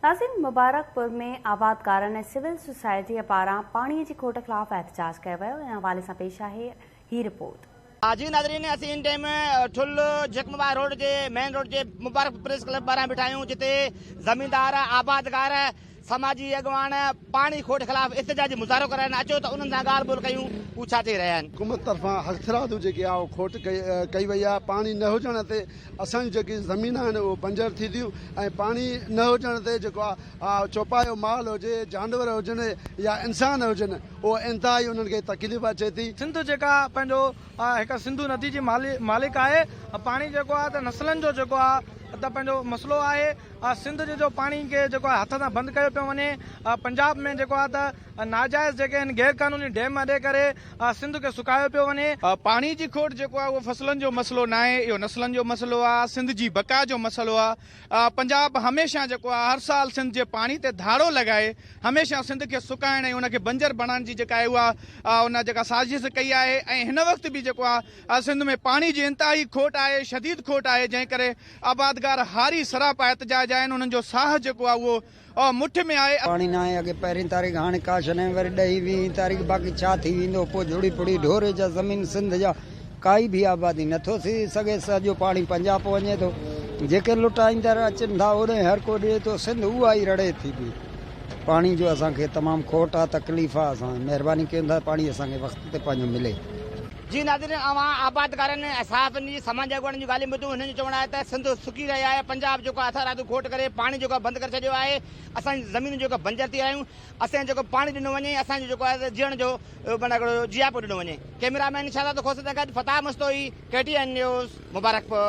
नाज़रीन, मुबारकपुर में आबादकारनि ऐं सिविल सोसाइटी पारां पाणीअ जी खोट ख़िलाफ़ एहतजाज कयो वियो। इन हवाले सां पेश आहे ही रिपोर्ट। जी नाज़रीन, असीं इन टाइम ठुल जकमबा रोड जे मेन रोड जे मुबारक प्रेस क्लब ॿाहिरां बीठा आहियूं, जिते ज़मींदार आबादकार समाजी अॻवान पाणी खोट ख़िलाफ़ एहतजाजी मुज़ाहिरो कराइण अचो त उन्हनि सां ॻाल्हि ॿोल कयूं। हू छा चई रहिया आहिनि? हुकूमत तरफ़ां हथरादू जेकी आहे खोट कई वई आहे। पाणी न हुजण ते असांजी जेकी ज़मीन आहिनि उहो बंजर थी थियूं ऐं पाणी न हुजण ते जेको आहे चौपायो माल हुजे, जानवर हुजनि या इंसान हुजनि, उहो इंतिहाई उन्हनि खे तकलीफ़ अचे थी। सिंध जेका पंहिंजो हिकु सिंधु नदी जी मालिक आहे। पाणी जेको आहे त नसलनि जो जेको आहे त पंहिंजो मसइलो आहे। सिंध जो पाणी खे जेको आहे हथ सां बंदि कयो पियो वञे। पंजाब में जेको आहे त नाजाइज़ जेके आहिनि गैर कानूनी डैम ॾे करे सिंध खे सुकायो पियो वञे। पाणी जी खोट जेको आहे उहो फसलनि जो मसइलो न आहे, इहो नसलनि जो मसइलो आहे, सिंध जी बका जो मसइलो आहे। पंजाब हमेशह जेको आहे हर साल सिंध जे पाणी ते धाड़ो लॻाए हमेशह सिंध खे सुकाइण ऐं उनखे बंजर बणाइण जी जेका आहे उहा उन जेका साज़िश कई आहे। ऐं हिन वक़्तु बि जेको आहे सिंध में पाणी जी इंतिहाई खोट आहे, शदीद खोट आहे, जंहिं करे आबादगार हारी सरापा एहतजाज आहिनि। उन्हनि जो साह जेको आहे उहो मुठ में आहे। पाणी न आहे। अॻे पहिरीं तारीख़, हाणे का शइ वरी 10 20 तारीख़, बाक़ी छा थी वेंदो पोइ जुड़ी पुड़ी ढोरे जा ज़मीन सिंध जा काई बि आबादी नथो थी सघे। सॼो पाणी पंजाब वञे थो। जेके लुटाईंदड़ अचनि था ओॾे हर को ॾिए थो, सिंध उहा ई रड़े थी पई। पाणी जो असांखे तमामु खोट आहे, तकलीफ़ आहे। असां महिरबानी कयूं था पाणी असांखे वक़्त ते पंहिंजो मिले। जी नाज़रीन, आबादकारनि साहबनि जी समाज अॻवान जी ॻाल्हियूं ॿुधूं। हिननि जो चवणु आहे त सिंध सुकी रही आहे। पंजाब जेको हथरादू खोट करे पाणी जेको बंदि करे छॾियो आहे। असांजी ज़मीन जेको बंजर थी आहियूं। असांजो जेको पाणी ॾिनो वञे, असांजो जेको आहे जीअण जो माना हिकिड़ो जियापो ॾिनो वञे। कैमरामैन शादात खोसे सां गॾु फताह मुस्तोई, KTN न्यूज़, मुबारकपुर।